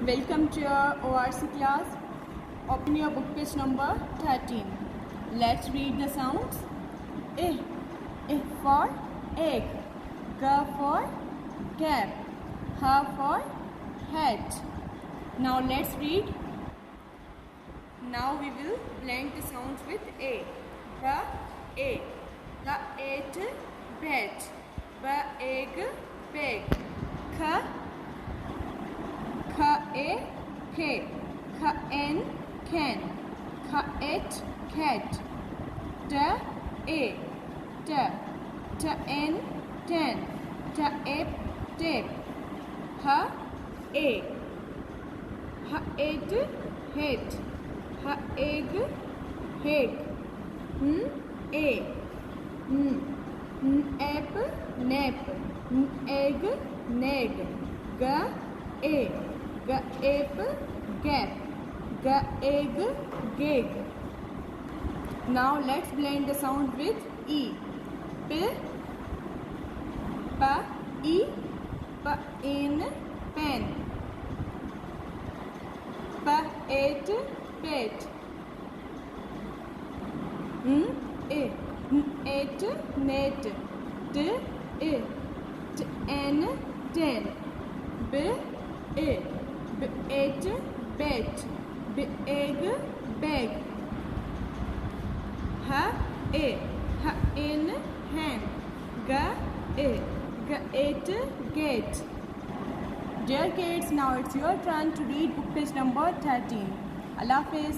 Welcome to your ORC class. Open your book page number 13. Let's read the sounds. I for egg. G for cap. H for hat. Now let's read. Now we will blend the sounds with A. A. The ate bat. B egg bag. K K can cat cat ten tape head egg nap egg neg ape gap egg gig. Now let's blend the sound with E. In pen. Pet pet. Net ten. Bet egg bag. In hand. Get. Dear kids, now it's your turn to read book page number 13. Allah Hafiz.